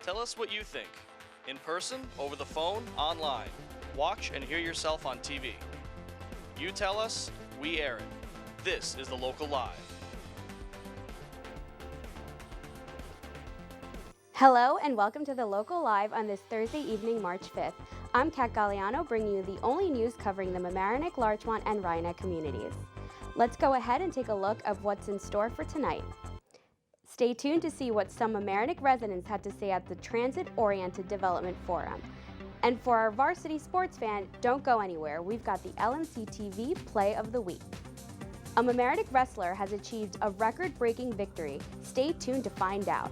Tell us what you think. In person, over the phone, online. Watch and hear yourself on TV. You tell us, we air it. This is The Local Live. Hello and welcome to The Local Live on this Thursday evening, March 5th. I'm Kat Galliano, bringing you the only news covering the Mamaroneck, Larchmont, and Rhinebeck communities. Let's go ahead and take a look at what's in store for tonight. Stay tuned to see what some Mamaroneck residents had to say at the Transit-Oriented Development Forum. And for our varsity sports fan, don't go anywhere. We've got the lmc-tv Play of the Week. A Mamaroneck wrestler has achieved a record-breaking victory. Stay tuned to find out.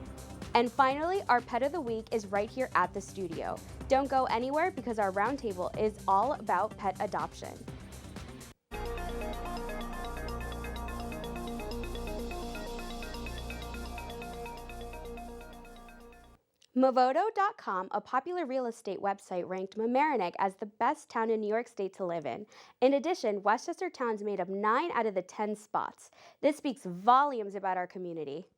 And finally, our Pet of the Week is right here at the studio. Don't go anywhere because our roundtable is all about pet adoption. Movoto.com, a popular real estate website, ranked Mamaroneck as the best town in New York State to live in. In addition, Westchester Towns made up 9 out of the 10 spots. This speaks volumes about our community.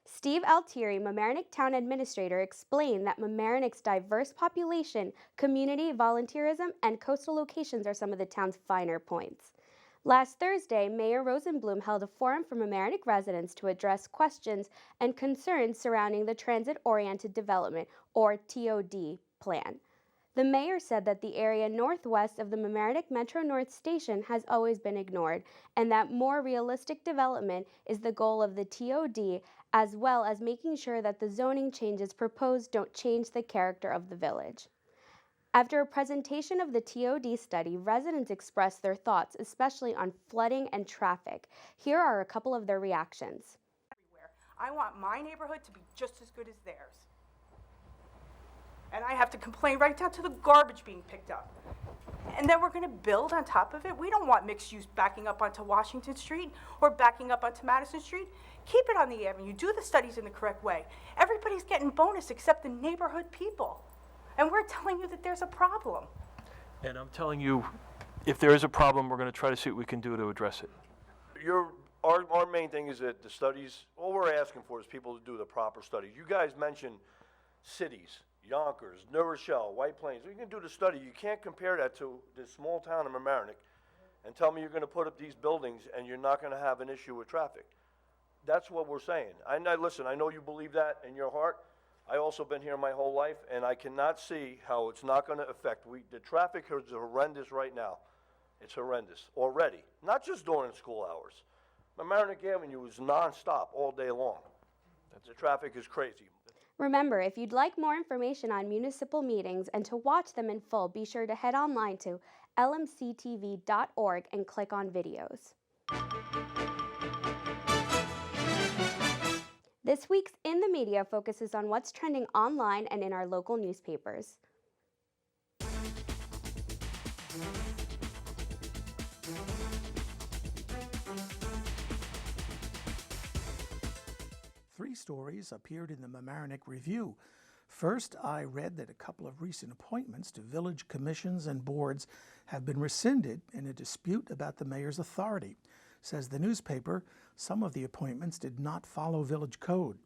Steve Altieri, Mamaroneck Town Administrator, explained that Mamaroneck's diverse population, community, volunteerism, and coastal locations are some of the town's finer points. Last Thursday, Mayor Rosenblum held a forum for Mamaroneck residents to address questions and concerns surrounding the Transit-Oriented Development, or TOD, plan. The mayor said that the area northwest of the Mamaroneck Metro North Station has always been ignored, and that more realistic development is the goal of the TOD, as well as making sure that the zoning changes proposed don't change the character of the village. After a presentation of the TOD study, residents expressed their thoughts, especially on flooding and traffic. Here are a couple of their reactions. I want my neighborhood to be just as good as theirs. And I have to complain right down to the garbage being picked up. And then we're going to build on top of it. We don't want mixed use backing up onto Washington Street or backing up onto Madison Street. Keep it on the avenue. Do the studies in the correct way. Everybody's getting bonus except the neighborhood people. And we're telling you that there's a problem. And I'm telling you, if there is a problem, we're going to try to see what we can do to address it. Our main thing is that the studies, all we're asking for is people to do the proper studies. You guys mentioned cities, Yonkers, New Rochelle, White Plains. You can do the study. You can't compare that to this small town of Mamaroneck and tell me you're going to put up these buildings and you're not going to have an issue with traffic. That's what we're saying. Listen, I know you believe that in your heart. I also been here my whole life, and I cannot see how it's not going to affect. The traffic is horrendous right now. It's horrendous already, not just during school hours. Mamaroneck Avenue is nonstop all day long. The traffic is crazy. Remember, if you'd like more information on municipal meetings and to watch them in full, be sure to head online to lmc-tv.org and click on videos. This week's In the Media focuses on what's trending online and in our local newspapers. Three stories appeared in the Mamaroneck Review. First, I read that a couple of recent appointments to village commissions and boards have been rescinded in a dispute about the mayor's authority. Says the newspaper, some of the appointments did not follow village code.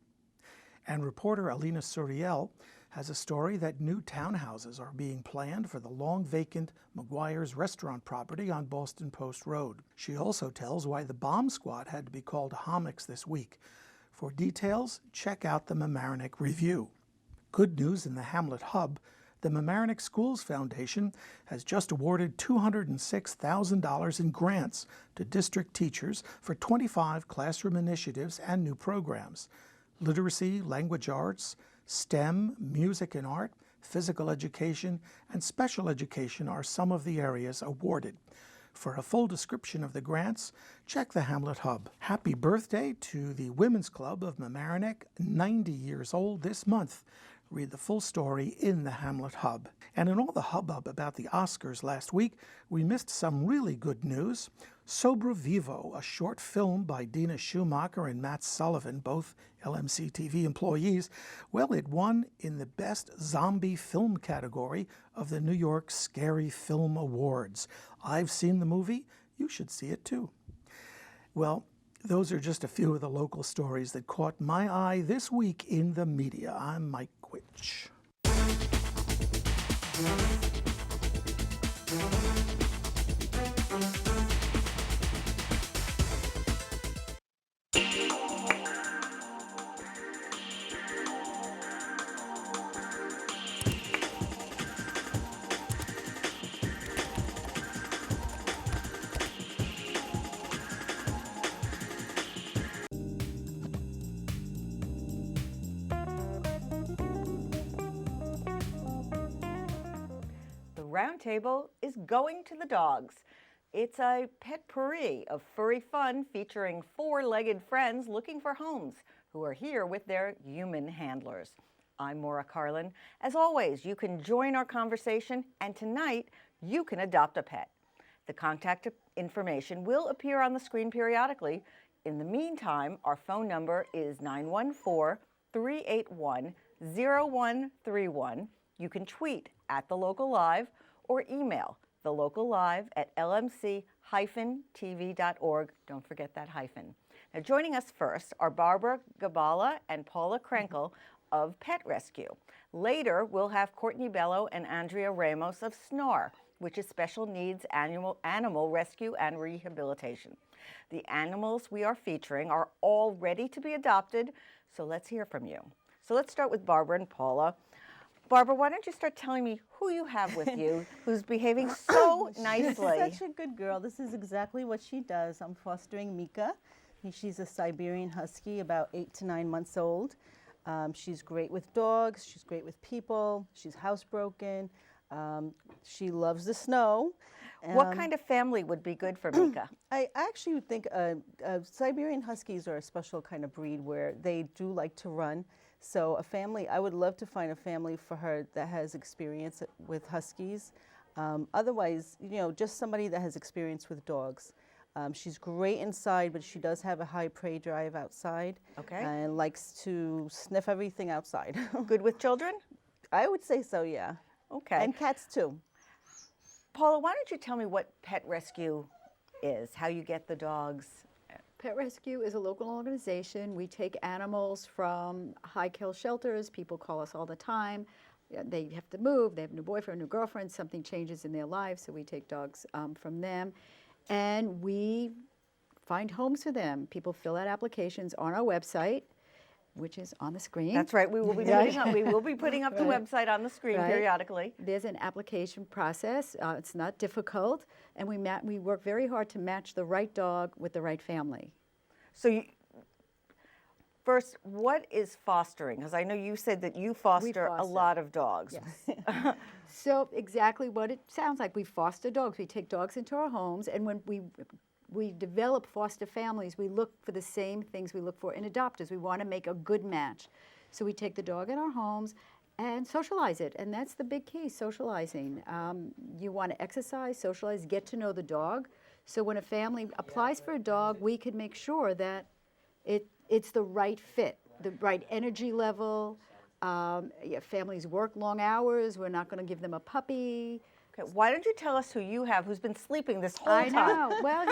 And reporter Alina Suriel has a story that new townhouses are being planned for the long-vacant McGuire's restaurant property on Boston Post Road. She also tells why the bomb squad had to be called to Hommocks this week. For details, check out the Mamaroneck Review. Good news in the Hamlet Hub. The Mamaroneck Schools Foundation has just awarded $206,000 in grants to district teachers for 25 classroom initiatives and new programs. Literacy, language arts, STEM, music and art, physical education, and special education are some of the areas awarded. For a full description of the grants, check the Hamlet Hub. Happy birthday to the Women's Club of Mamaroneck, 90 years old this month. Read the full story in the Hamlet Hub. And in all the hubbub about the Oscars last week, we missed some really good news. Sobrevivo, a short film by Dina Schumacher and Matt Sullivan, both lmc-tv employees, well, it won in the Best Zombie Film category of the New York Scary Film Awards. I've seen the movie. You should see it too. Well, those are just a few of the local stories that caught my eye this week in the media. I'm Mike Quinn. Witch. The round table is going to the dogs. It's a potpourri of furry fun featuring four-legged friends looking for homes who are here with their human handlers. I'm Maura Carlin. As always, you can join our conversation, and tonight you can adopt a pet. The contact information will appear on the screen periodically. In the meantime, our phone number is 914-381-0131. You can tweet at The Local Live or email thelocallive@lmc-tv.org. Don't forget that hyphen. Now, joining us first are Barbara Gabala and Paula Krenkel of Pet Rescue. Later, we'll have Courtney Bello and Andrea Ramos of SNAR, which is Special Needs Animal Rescue and Rehabilitation. The animals we are featuring are all ready to be adopted, so let's hear from you. So let's start with Barbara and Paula. Barbara, why don't you start telling me who you have with you, who's behaving so nicely? She's such a good girl. This is exactly what she does. I'm fostering Mika. She's a Siberian Husky, about 8 to 9 months old. She's great with dogs. She's great with people. She's housebroken. She loves the snow. What kind of family would be good for Mika? I actually would think Siberian Huskies are a special kind of breed where they do like to run. So a family, I would love to find a family for her that has experience with Huskies. Otherwise, you know, just somebody that has experience with dogs. She's great inside, but she does have a high prey drive outside. Okay. And likes to sniff everything outside. Good with children? I would say so, yeah. Okay. And cats too. Paula, why don't you tell me what Pet Rescue is, how you get the dogs? Pet Rescue is a local organization. We take animals from high-kill shelters. People call us all the time. They have to move. They have a new boyfriend, new girlfriend. Something changes in their lives, so we take dogs from them. And we find homes for them. People fill out applications on our website, which is on the screen. That's right. We will be putting up the website on the screen periodically. There's an application process. It's not difficult, and we work very hard to match the right dog with the right family. So, first, what is fostering? Because I know you said that you foster a lot of dogs. Yes. So exactly what it sounds like. We foster dogs. We take dogs into our homes, and when we develop foster families, we look for the same things we look for in adopters. We want to make a good match. So we take the dog in our homes and socialize it, and that's the big key, socializing. You want to exercise, socialize, get to know the dog. So when a family applies for a dog, we can make sure that it's the right fit, the right energy level. Families work long hours. We're not going to give them a puppy. Okay, why don't you tell us who you have, who's been sleeping this whole time? I know. Well,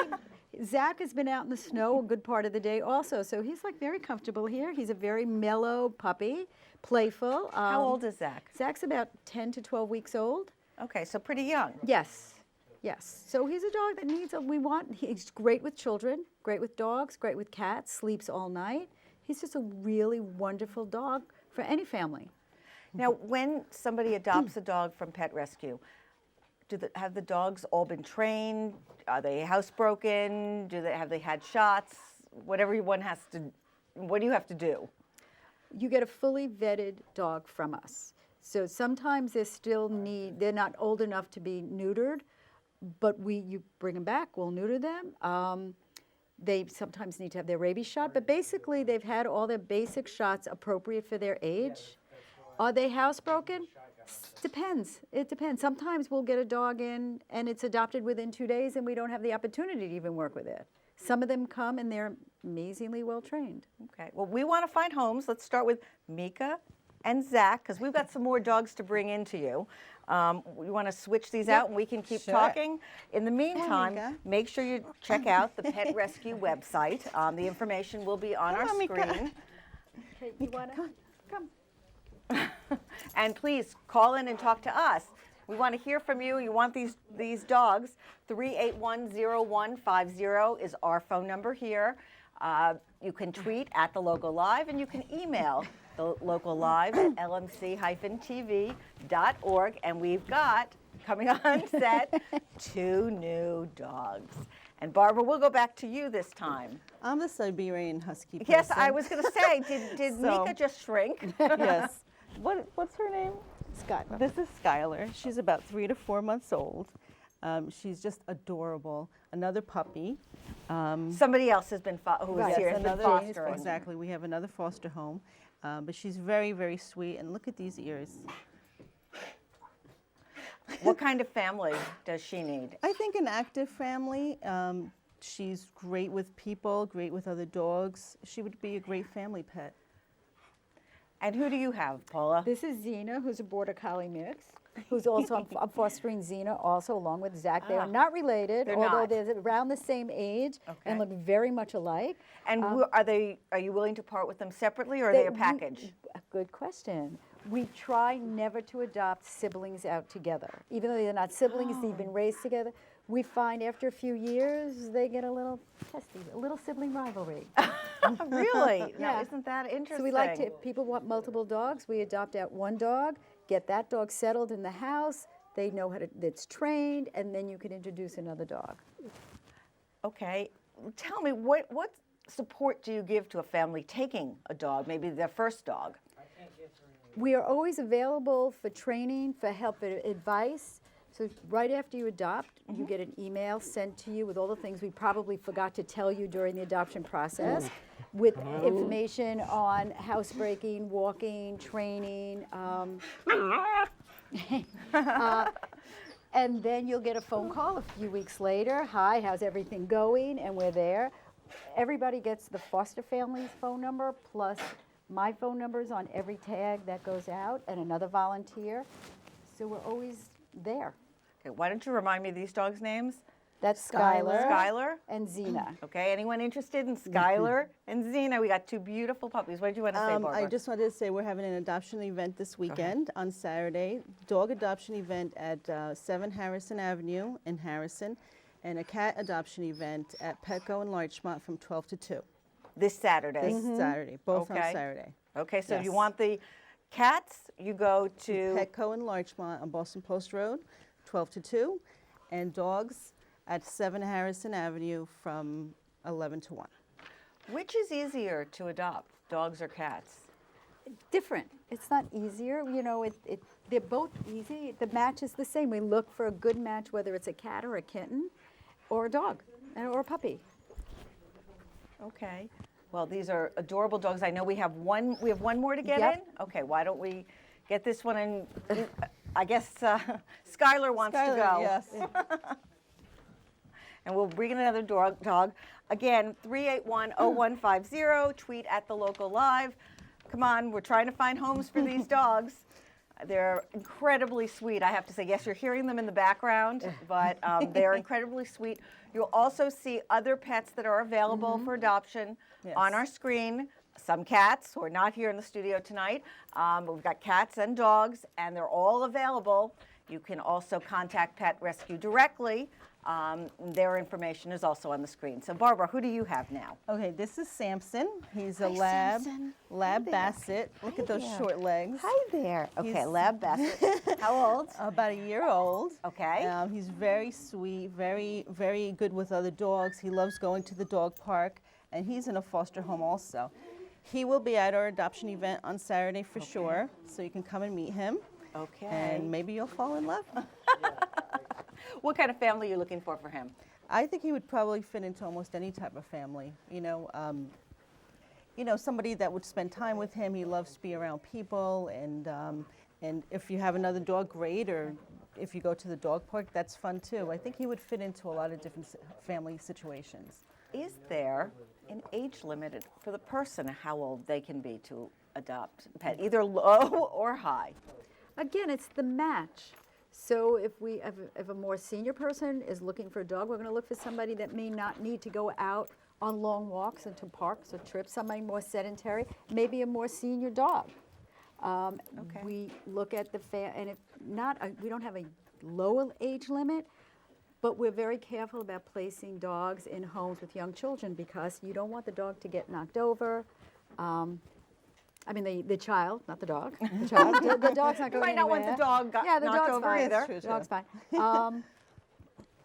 Zach has been out in the snow a good part of the day also, so he's like very comfortable here. He's a very mellow puppy, playful. How old is Zach? Zach's about 10 to 12 weeks old. Okay, so pretty young. Yes, yes. So he's a dog that he's great with children, great with dogs, great with cats, sleeps all night. He's just a really wonderful dog for any family. Now, when somebody adopts a dog from Pet Rescue, have the dogs all been trained? Are they housebroken? Have they had shots? Whatever one has to, what do you have to do? You get a fully vetted dog from us. So sometimes they're not old enough to be neutered, but you bring them back, we'll neuter them. They sometimes need to have their rabies shot, but basically they've had all their basic shots appropriate for their age. Are they housebroken? Depends. It depends. Sometimes we'll get a dog in and it's adopted within 2 days and we don't have the opportunity to even work with it. Some of them come and they're amazingly well trained. Okay, well, we want to find homes. Let's start with Mika and Zach, because we've got some more dogs to bring into you. We want to switch these out and we can keep talking. In the meantime, make sure you check out the Pet Rescue website. The information will be on our screen. Okay, you want to come? And please call in and talk to us. We want to hear from you. You want these dogs. 381-0150 is our phone number here. You can tweet at The Local Live, and you can email The Local Live at lmc-tv.org. And we've got, coming on set, 2 new dogs. And Barbara, we'll go back to you this time. I'm the Siberian Husky person. Yes, I was going to say, did So- Mika just shrink? Yes. What's her name? Skylar. This is Skylar. She's about 3 to 4 months old. She's just adorable. Another puppy. Somebody else has been who was Yes, here has been another fostering. Exactly. We have another foster home, but she's very, very sweet. And look at these ears. What kind of family does she need? I think an active family. She's great with people, great with other dogs. She would be a great family pet. And who do you have, Paula? This is Xena, who's a Border Collie mix, who's also, I'm fostering Xena also along with Zach. They are not related, They're although not. they're around the same age and look very much alike. And are you willing to part with them separately, or are they a package? Good question. We try never to adopt siblings out together. Even though they're not siblings, they've been raised together. We find after a few years, they get a little testy, a little sibling rivalry. Really? Now, Yeah. isn't that interesting? So we like to, if people want multiple dogs, we adopt out one dog, get that dog settled in the house, they know how to, it's trained, and then you can introduce another dog. Okay. Tell me, what support do you give to a family taking a dog, maybe their first dog? We are always available for training, for help, for advice. So right after you adopt, you get an email sent to you with all the things we probably forgot to tell you during the adoption process, with information on housebreaking, walking, training. And then you'll get a phone call a few weeks later. Hi, how's everything going? And we're there. Everybody gets the foster family's phone number, plus my phone number is on every tag that goes out, and another volunteer. So we're always there. Okay, why don't you remind me of these dogs' names? That's Skylar. Skylar? And Xena. Okay, anyone interested in Skylar and Xena? We got 2 beautiful puppies. What did you want to say, Barbara? I just wanted to say we're having an adoption event this weekend on Saturday. Dog adoption event at 7 Harrison Avenue in Harrison, and a cat adoption event at Petco in Larchmont from 12 to 2. This Saturday. This Saturday, both on Okay. Saturday. Okay, so if you Yes. want the cats, you go to Petco in Larchmont on Boston Post Road, 12 to 2, and dogs at 7 Harrison Avenue from 11 to 1. Which is easier to adopt, dogs or cats? Different. It's not easier. You know, they're both easy. The match is the same. We look for a good match, whether it's a cat or a kitten or a dog or a puppy. Okay. Well, these are adorable dogs. I know we have one more to get Yep. in. Okay, why don't we get this one in? I guess Skylar wants to go. Yes. And we'll bring in another dog. Again, 381-0150, tweet at The Local Live. Come on, we're trying to find homes for these dogs. They're incredibly sweet, I have to say. Yes, you're hearing them in the background, but they're incredibly sweet. You'll also see other pets that are available for adoption on our screen. Some cats who are not here in the studio tonight, but we've got cats and dogs, and they're all available. You can also contact Pet Rescue directly. Their information is also on the screen. So Barbara, who do you have now? Okay, this is Samson. He's a lab basset. Look at those short legs. Hi there. Okay, He's- lab basset. How old? About a year old. Okay. He's very sweet, very, very good with other dogs. He loves going to the dog park, and he's in a foster home also. He will be at our adoption event on Saturday for sure, so you can come and meet him, Okay. and maybe you'll fall in love. What kind of family are you looking for him? I think he would probably fit into almost any type of family. You know, somebody that would spend time with him. He loves to be around people, and if you have another dog, great. Or if you go to the dog park, that's fun too. I think he would fit into a lot of different family situations. Is there an age limit for the person how old they can be to adopt a pet, either low or high? Again, it's the match. So if a more senior person is looking for a dog, we're going to look for somebody that may not need to go out on long walks into parks or trips, somebody more sedentary, maybe a more senior dog. Okay. We look at the and if not, we don't have a lower age limit, but we're very careful about placing dogs in homes with young children because you don't want the dog to get knocked over. I mean, the child, not the dog. The child. The dog's not You going might not want the anywhere. dog Yeah, the knocked dog's over fine. either. True, The dog's fine.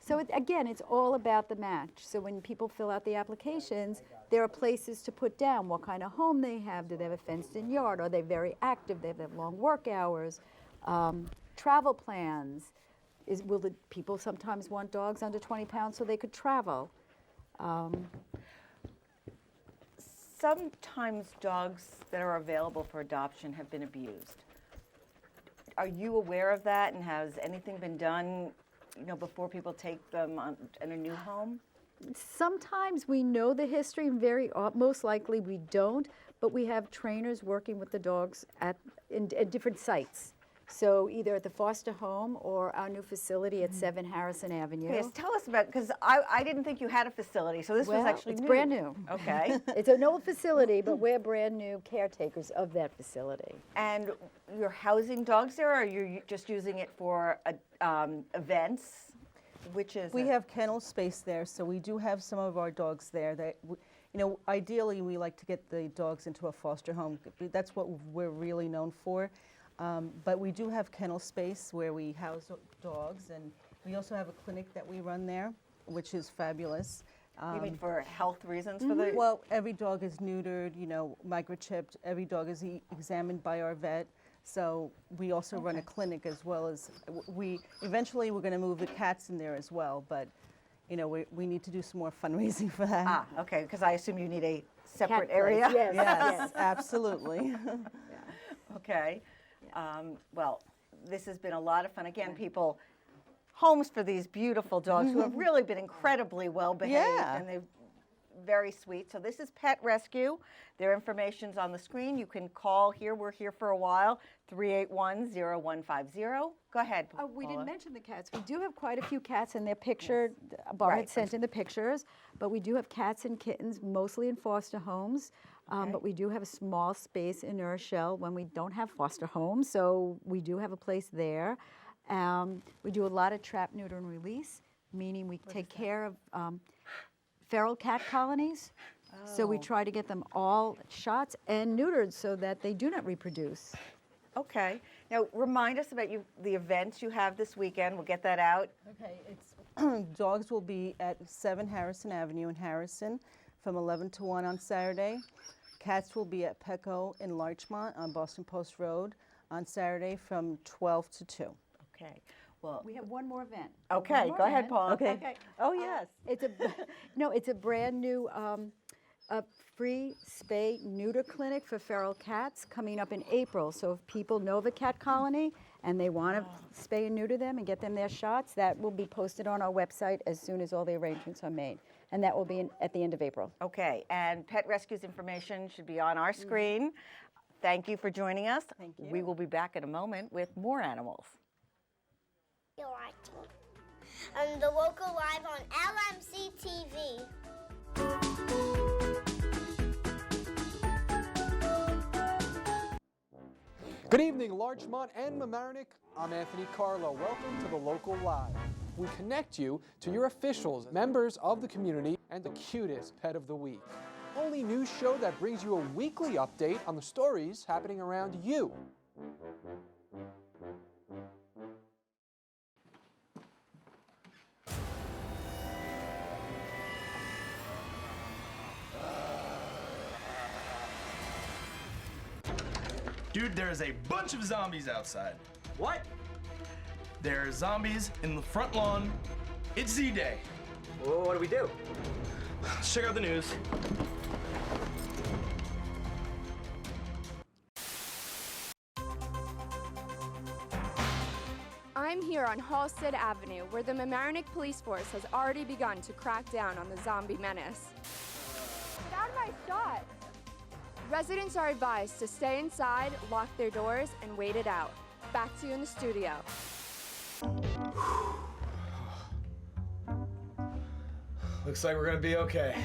So again, it's all about the match. So when people fill out the applications, there are places to put down what kind of home they have. Do they have a fenced-in yard? Are they very active? They have long work hours. Travel plans. Will the people sometimes want dogs under 20 pounds so they could travel? Sometimes dogs that are available for adoption have been abused. Are you aware of that, and has anything been done, before people take them in a new home? Sometimes we know the history, and most likely we don't, but we have trainers working with the dogs at different sites. So either at the foster home or our new facility at 7 Harrison Avenue. Yes, tell us about, because I didn't think you had a facility, so this was actually it's new. brand new. Okay. It's an old facility, but we're brand new caretakers of that facility. And you're housing dogs there, or are you just using it for events? Which is We have kennel space there, so we do have some of our dogs there that, ideally we like to get the dogs into a foster home. That's what we're really known for. But we do have kennel space where we house dogs, and we also have a clinic that we run there, which is fabulous. You mean for health reasons for the? Well, every dog is neutered, microchipped. Every dog is examined by our vet. So we also run a clinic, as well as eventually we're going to move the cats in there as well. But we need to do some more fundraising for that. Okay, because I assume you need a separate Cat area. place, yes. Yes, absolutely. Okay. Well, this has been a lot of fun. Again, people, homes for these beautiful dogs who have really been incredibly well behaved, Yeah. and they're very sweet. So this is Pet Rescue. Their information's on the screen. You can call here. We're here for a while. 381-0150. Go ahead. We Paula. didn't mention the cats. We do have quite a few cats, and they're pictured. Bar had sent in the pictures, but we do have cats and kittens, mostly in foster homes. But we do have a small space in Urshel when we don't have foster homes, so we do have a place there. We do a lot of trap, neuter, and release, meaning we take care of feral cat colonies. So we try to get them all shots and neutered so that they do not reproduce. Okay. Now, remind us about the events you have this weekend. We'll get that out. Okay, dogs will be at 7 Harrison Avenue in Harrison from 11 to 1 on Saturday. Cats will be at Petco in Larchmont on Boston Post Road on Saturday from 12 to 2. Okay. Well, We have one more event. okay. One more Go ahead, event. Paula. Okay. Oh, yes. It's a brand new a free spay neuter clinic for feral cats coming up in April. So if people know of a cat colony and they want to spay and neuter them and get them their shots, that will be posted on our website as soon as all the arrangements are made. And that will be at the end of April. Okay, and Pet Rescue's information should be on our screen. Thank you for joining us. Thank you. We will be back in a moment with more animals. You're watching the local live on lmc-tv. Good evening, Larchmont and Mamaroneck. I'm Anthony Carlo. Welcome to the Local Live. We connect you to your officials, members of the community, and the cutest pet of the week. Only news show that brings you a weekly update on the stories happening around you. Dude, there's a bunch of zombies outside. What? There are zombies in the front lawn. It's Z-Day. Well, what do we do? Let's check out the news. I'm here on Halstead Avenue, where the Mamaroneck Police Force has already begun to crack down on the zombie menace. Get out of my shot! Residents are advised to stay inside, lock their doors, and wait it out. Back to you in the studio. Looks like we're gonna be okay.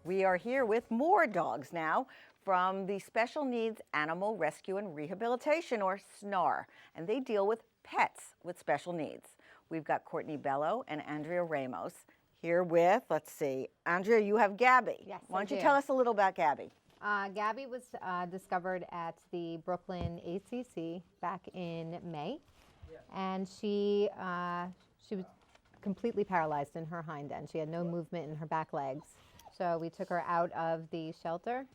We are here with more dogs now from the Special Needs Animal Rescue and Rehabilitation, or SNAR, and they deal with pets with special needs. We've got Courtney Bello and Andrea Ramos here with, let's see, Andrea, you have Gabby. Yes, Why don't I you do. tell us a little about Gabby? Gabby was discovered at the Brooklyn ACC back in May, and she was completely paralyzed in her hind end. She had no movement in her back legs. So we took her out of the shelter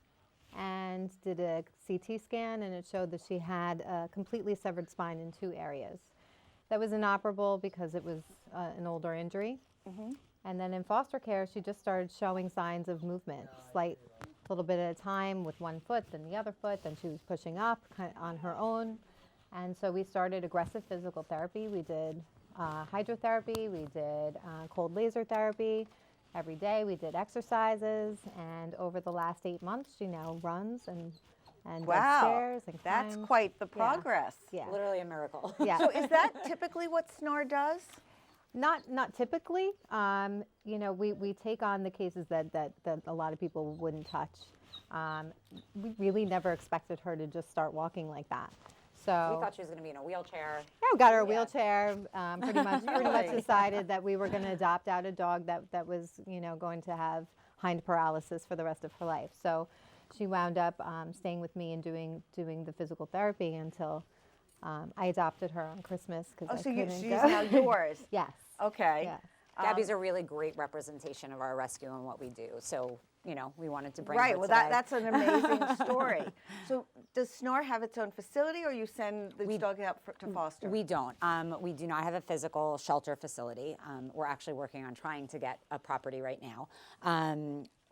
and did a CT scan, and it showed that she had a completely severed spine in 2 areas. That was inoperable because it was an older injury. And then in foster care, she just started showing signs of movement, slight little bit at a time with one foot, then the other foot, then she was pushing up on her own. And so we started aggressive physical therapy. We did hydrotherapy, we did cold laser therapy. Every day we did exercises, and over the last 8 months, she now runs and does stairs and That's climbs. quite the progress. Yeah. Literally a miracle. Yeah. So is that typically what SNAR does? Not typically. You know, we take on the cases that a lot of people wouldn't touch. We really never expected her to just start walking like that. So We thought she was going to be in a wheelchair. yeah, we got her a wheelchair. Pretty much decided that we were going to adopt out a dog that was, you know, going to have hind paralysis for the rest of her life. So she wound up staying with me and doing the physical therapy until I adopted her on Christmas because So couldn't she's go. now yours. Yes. Okay. Yeah. Gabby's a really great representation of our rescue and what we do. So, you know, we wanted to bring Right, her well, today. that's an amazing story. So does SNAR have its own facility, or you send the dog out to foster? We don't. We do not have a physical shelter facility. We're actually working on trying to get a property right now.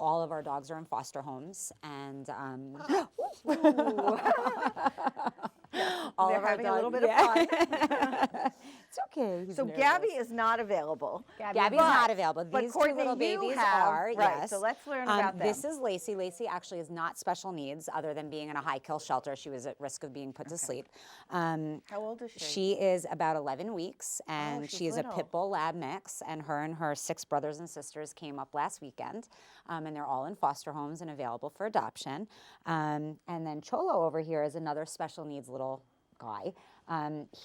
All of our dogs are in foster homes, and all They're of our having dogs, a little bit of fun. It's okay. So Gabby is not available. Gabby's not available. But These two Courtney, little you babies have, are, right, yes. so let's learn about them. This is Lacey. Lacey actually is not special needs other than being in a high kill shelter. She was at risk of being put to sleep. How old is she? She is about 11 weeks, and she's she is little. a pit bull lab mix, and her 6 brothers and sisters came up last weekend, and they're all in foster homes and available for adoption. And then Cholo over here is another special needs little guy.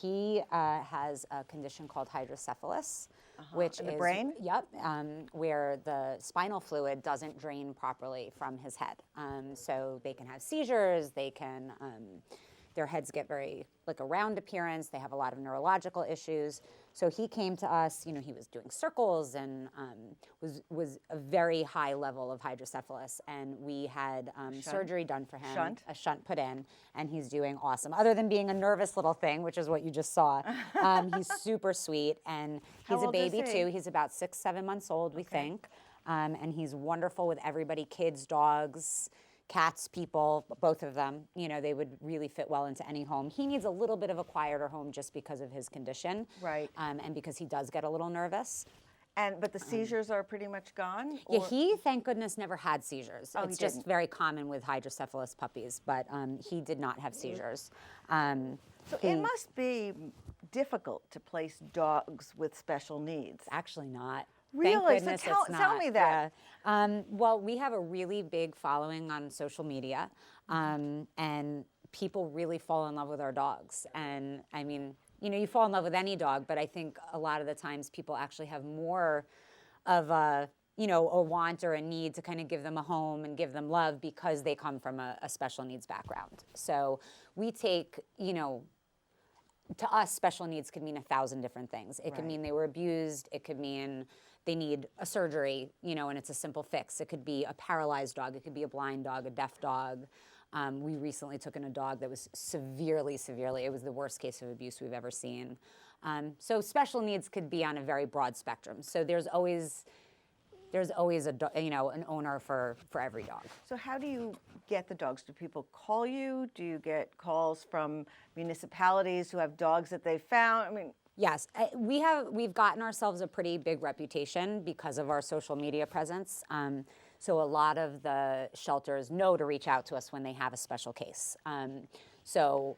He has a condition called hydrocephalus, which In the is brain? Yep, where the spinal fluid doesn't drain properly from his head. So they can have seizures. They can their heads get very like a round appearance. They have a lot of neurological issues. So he came to us. You know, he was doing circles and was a very high level of hydrocephalus, and we had surgery done for him, a shunt put in, and he's doing awesome. Other than being a nervous little thing, which is what you just saw, he's super sweet, and he's a baby too. He's about 6-7 months old, we think, and he's wonderful with everybody, kids, dogs, cats, people, both of them. You know, they would really fit well into any home. He needs a little bit of a quieter home just because of his condition, right? And because he does get a little nervous. But the seizures are pretty much gone? Yeah, he, thank goodness, never had seizures. Oh, it's he just didn't. very common with hydrocephalus puppies, but he did not have seizures. So it must be difficult to place dogs with special needs. Actually not. Really? Thank So goodness tell it's not. me that. Yeah. Well, we have a really big following on social media, and people really fall in love with our dogs. And I mean, you know, you fall in love with any dog, but I think a lot of the times people actually have more of a, you know, a want or a need to kind of give them a home and give them love because they come from a special needs background. So we take, you know, to us, special needs could mean 1,000 different things. It could mean they were abused. It could mean they need a surgery, you know, and it's a simple fix. It could be a paralyzed dog. It could be a blind dog, a deaf dog. We recently took in a dog that was severely, it was the worst case of abuse we've ever seen. So special needs could be on a very broad spectrum. So there's always an owner for every dog. So how do you get the dogs? Do people call you? Do you get calls from municipalities who have dogs that they found? I mean, yes, we've gotten ourselves a pretty big reputation because of our social media presence. So a lot of the shelters know to reach out to us when they have a special case. So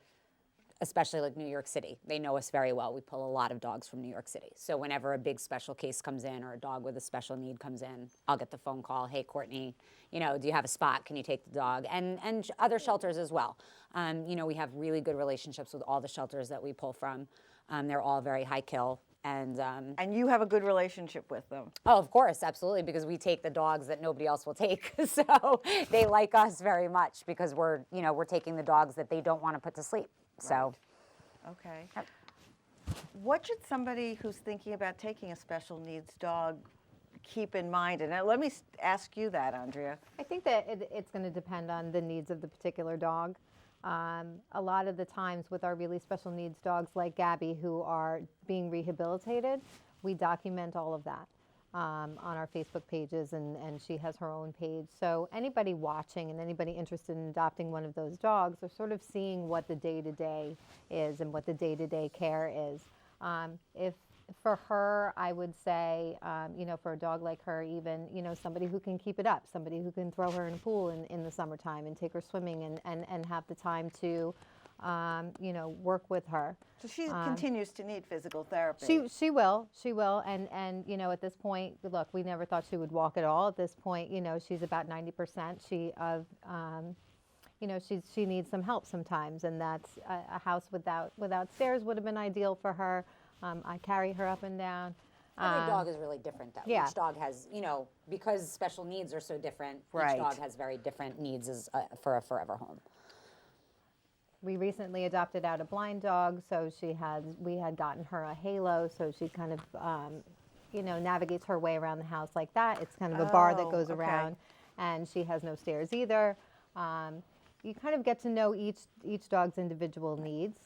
especially like New York City. They know us very well. We pull a lot of dogs from New York City. So whenever a big special case comes in or a dog with a special need comes in, I'll get the phone call, hey, Courtney, you know, do you have a spot? Can you take the dog? And other shelters as well. You know, we have really good relationships with all the shelters that we pull from. They're all very high kill. And you have a good relationship with them. Oh, of course, absolutely, because we take the dogs that nobody else will take. So they like us very much because we're taking the dogs that they don't want to put to sleep. So, okay. What should somebody who's thinking about taking a special needs dog keep in mind? And let me ask you that, Andrea. I think that it's going to depend on the needs of the particular dog. A lot of the times with our really special needs dogs like Gabby who are being rehabilitated, we document all of that on our Facebook pages, and she has her own page. So anybody watching and anybody interested in adopting one of those dogs are sort of seeing what the day-to-day is and what the day-to-day care is. If for her, I would say, you know, for a dog like her, even, you know, somebody who can keep it up, somebody who can throw her in a pool in the summertime and take her swimming and have the time to, you know, work with her. So she continues to need physical therapy. She will, and you know, at this point, look, we never thought she would walk at all. At this point, you know, she's about 90%. You know, she needs some help sometimes, and that's a house without stairs would have been ideal for her. I carry her up and down. Every dog is really different, though. Yeah. Each dog has, you know, because special needs are so different, Right. each dog has very different needs for a forever home. We recently adopted out a blind dog, so we had gotten her a halo, so she kind of, you know, navigates her way around the house like that. It's kind of a bar that goes around, and she has no stairs either. You kind of get to know each dog's individual needs.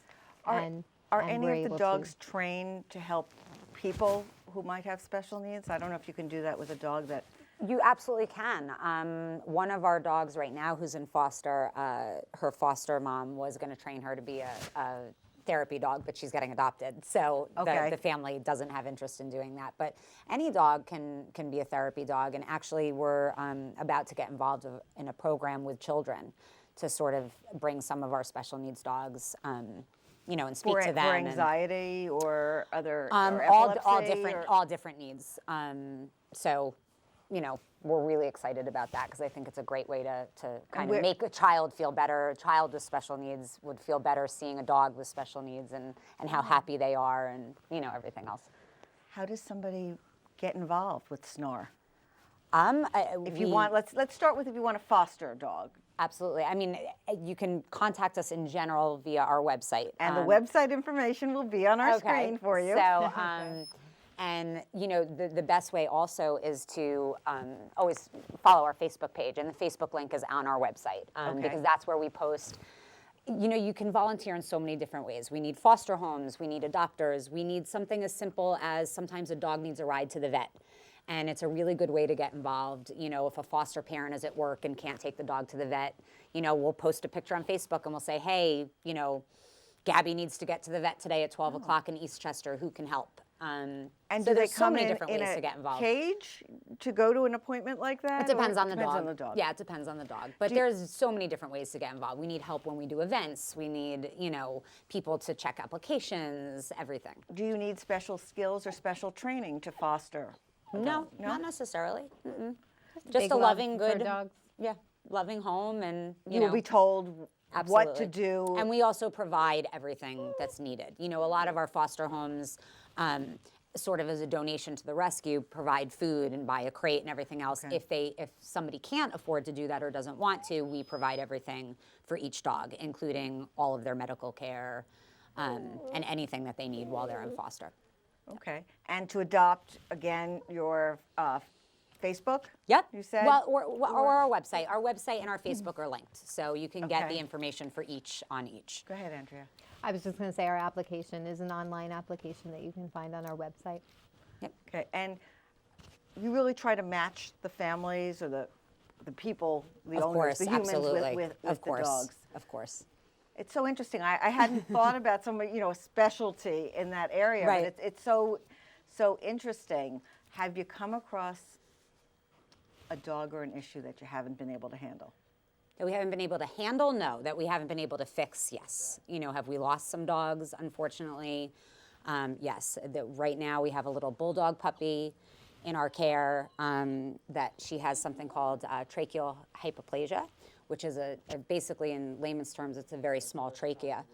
Are any of the dogs trained to help people who might have special needs? I don't know if you can do that with a dog that... You absolutely can. One of our dogs right now who's in foster, her foster mom was going to train her to be a therapy dog, but she's getting adopted. So the family doesn't have interest in doing that. But any dog can be a therapy dog. And actually we're about to get involved in a program with children to sort of bring some of our special needs dogs you know, and speak to them. For anxiety or other, or all different needs. So, you know, we're really excited about that because I think it's a great way to kind of make a child feel better. A child with special needs would feel better seeing a dog with special needs and how happy they are and, you know, everything else. How does somebody get involved with SNOR? If you want, let's start with if you want to foster a dog. Absolutely. I mean, you can contact us in general via our website. And the website information will be on our screen for you. So, and you know, the best way also is to always follow our Facebook page, and the Facebook link is on our website because that's where we post. You know, you can volunteer in so many different ways. We need foster homes, we need adopters, we need something as simple as sometimes a dog needs a ride to the vet. And it's a really good way to get involved. You know, if a foster parent is at work and can't take the dog to the vet, you know, we'll post a picture on Facebook and we'll say, hey, you know, Gabby needs to get to the vet today at 12 o'clock in Eastchester. Who can help? And so do they there's so come many in different ways to get involved. Cage to go to an appointment like that? It depends on the depends dog. on the dog. Yeah, it depends on the dog. But there's so many different ways to get involved. We need help when we do events. We need, you know, people to check applications, everything. Do you need special skills or special training to foster? No, not necessarily. Just a loving, good, loving home, and you know, will be told what to do. And we also provide everything that's needed. You know, a lot of our foster homes, sort of as a donation to the rescue, provide food and buy a crate and everything else. If somebody can't afford to do that or doesn't want to, we provide everything for each dog, including all of their medical care and anything that they need while they're in foster. Okay. And to adopt, again, your Facebook? Yep. You said? Well, or our website. Our website and our Facebook are linked, so you can get the information for each on each. Go ahead, Andrea. I was just going to say our application is an online application that you can find on our website. Yep. Okay. And you really try to match the families or the people, the owners, the humans with the dogs. Of course. It's so interesting. I hadn't thought about some, you know, a specialty in that area. Right. But it's so interesting. Have you come across a dog or an issue that you haven't been able to handle? That we haven't been able to handle? No. That we haven't been able to fix? Yes. You know, have we lost some dogs, unfortunately? Yes. Right now we have a little bulldog puppy in our care that she has something called tracheal hypoplasia, which is basically in layman's terms, it's a very small trachea.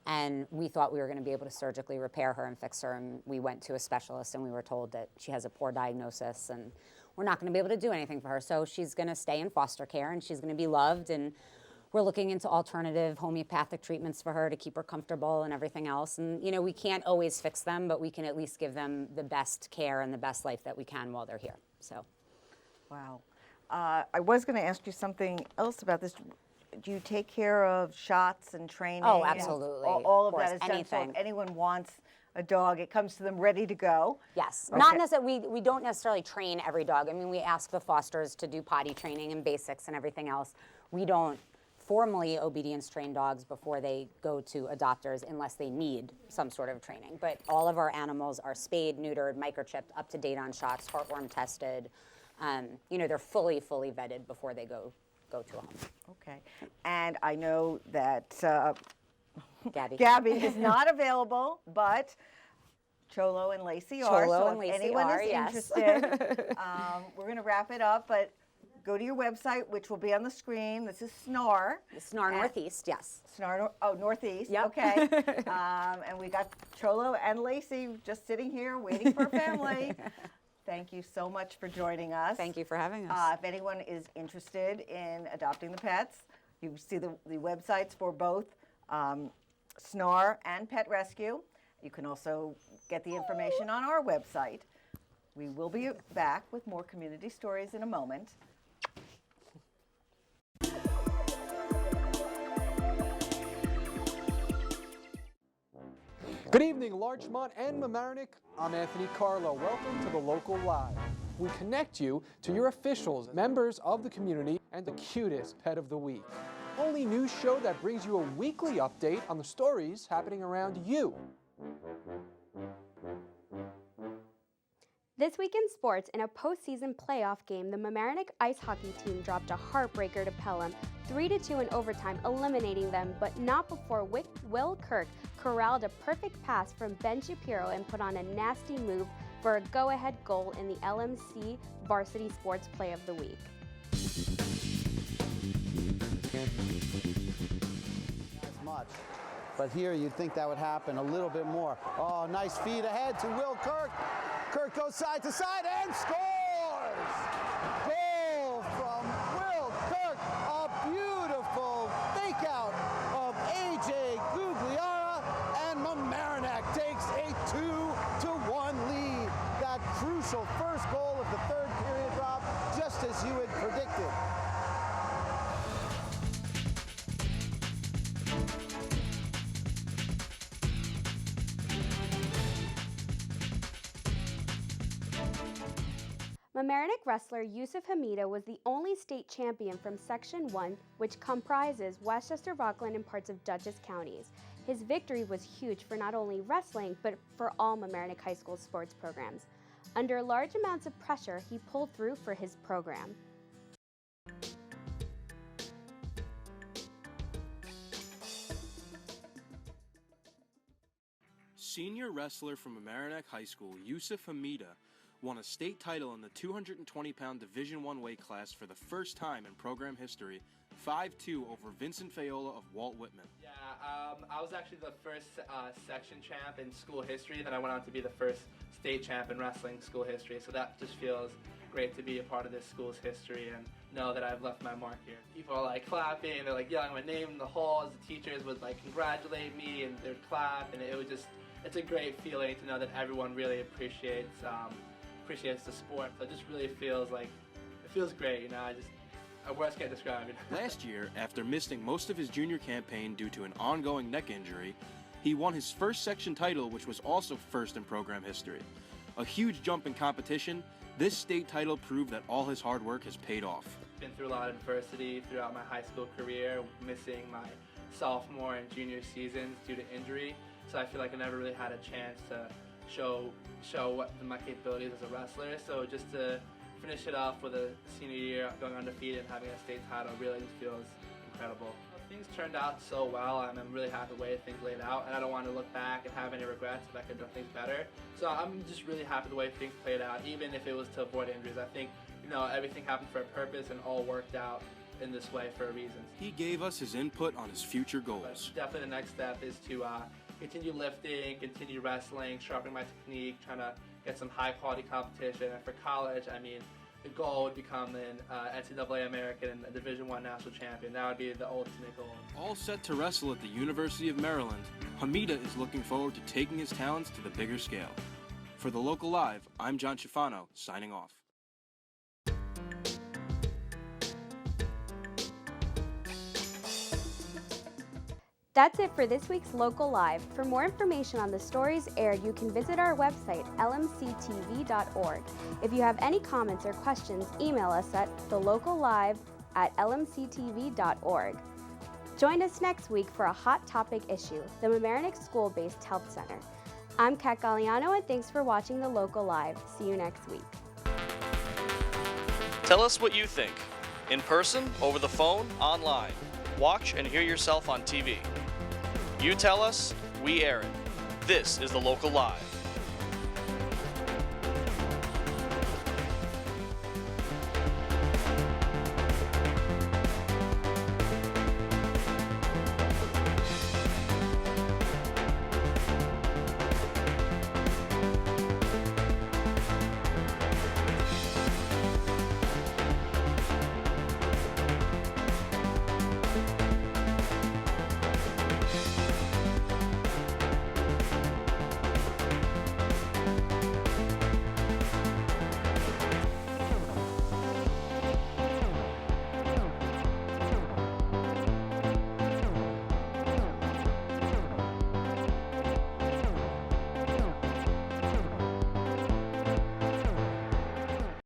And we thought we were going to be able to surgically repair her and fix her. And we went to a specialist and we were told that she has a poor diagnosis and we're not going to be able to do anything for her. So she's going to stay in foster care and she's going to be loved. And we're looking into alternative homeopathic treatments for her to keep her comfortable and everything else. And, you know, we can't always fix them, but we can at least give them the best care and the best life that we can while they're here. So. Wow. I was going to ask you something else about this. Do you take care of shots and training? Oh, absolutely. All of course, that is done. anything. So if anyone wants a dog, it comes to them ready to go? Yes. Okay. Not necessarily, we don't necessarily train every dog. I mean, we ask the fosters to do potty training and basics and everything else. We don't formally obedience train dogs before they go to adopters unless they need some sort of training. But all of our animals are spayed, neutered, microchipped, up to date on shots, heartworm tested. You know, they're fully vetted before they go to a home. Okay. And I know that Gabby. Gabby is not available, but Cholo and Lacey are. Cholo So and if Lacey anyone are, is yes. interested, we're going to wrap it up, but go to your website, which will be on the screen. This is SNAR. SNAR Northeast, yes. SNAR, Northeast, Yep. okay. And we got Cholo and Lacey just sitting here waiting for family. Thank you so much for joining us. Thank you for having us. If anyone is interested in adopting the pets, you see the websites for both SNAR and Pet Rescue. You can also get the information on our website. We will be back with more community stories in a moment. Good evening, Larchmont and Mamaroneck. I'm Anthony Carlo. Welcome to the Local Live. We connect you to your officials, members of the community, and the cutest pet of the week. Only news show that brings you a weekly update on the stories happening around you. This week in sports, in a postseason playoff game, the Mamaroneck ice hockey team dropped a heartbreaker to Pelham, 3-2 in overtime, eliminating them, but not before Will Kirk corralled a perfect pass from Ben Shapiro and put on a nasty move for a go-ahead goal in the LMC Varsity Sports Play of the Week. As much. But here you'd think that would happen a little bit more. Oh, nice feed ahead to Will Kirk. Kirk goes side to side and scores! Goal from Will Kirk. A beautiful fake out of A.J. Gugliara, and Mamaroneck takes a 2-1 lead. That crucial first goal of the third period drop, just as you had predicted. Mamaroneck wrestler Yusuf Hamida was the only state champion from Section 1, which comprises Westchester, Rockland, and parts of Dutchess counties. His victory was huge for not only wrestling, but for all Mamaroneck High School sports programs. Under large amounts of pressure, he pulled through for his program. Senior wrestler from Mamaroneck High School, Yusuf Hamida, won a state title in the 220-pound Division I weight class for the first time in program history, 5-2 over Vincent Fayola of Walt Whitman. Yeah, I was actually the first section champ in school history, then I went on to be the first state champ in wrestling school history, so that just feels great to be a part of this school's history and know that I've left my mark here. People are like clapping, and they're like yelling my name in the halls, the teachers would like congratulate me and they'd clap, and it was just, it's a great feeling to know that everyone really appreciates the sport. So it just really feels like, it feels great, you know, words can't describe it. Last year, after missing most of his junior campaign due to an ongoing neck injury, he won his first section title, which was also first in program history. A huge jump in competition, this state title proved that all his hard work has paid off. Been through a lot of adversity throughout my high school career, missing my sophomore and junior seasons due to injury, so I feel like I never really had a chance to show what my capabilities as a wrestler. So just to finish it off with a senior year going undefeated and having a state title really just feels incredible. Things turned out so well, and I'm really happy with the way things laid out, and I don't want to look back and have any regrets if I could have done things better. So I'm just really happy the way things played out, even if it was to avoid injuries. I think, everything happened for a purpose and all worked out in this way for a reason. He gave us his input on his future goals. But definitely the next step is to continue lifting, continue wrestling, sharpening my technique, trying to get some high quality competition. And for college, the goal would become an NCAA American and a Division I national champion. That would be the ultimate goal. All set to wrestle at the University of Maryland, Hamida is looking forward to taking his talents to the bigger scale. For The Local Live, I'm John Schifano, signing off. That's it for this week's Local Live. For more information on the stories aired, you can visit our website, lmc-tv.org. If you have any comments or questions, email us at thelocallive@lmc-tv.org. Join us next week for a hot topic issue, the Mamaroneck School-Based Health Center. I'm Kat Galliano, and thanks for watching The Local Live. See you next week. Tell us what you think. In person, over the phone, online. Watch and hear yourself on TV. You tell us, we air it. This is The Local Live.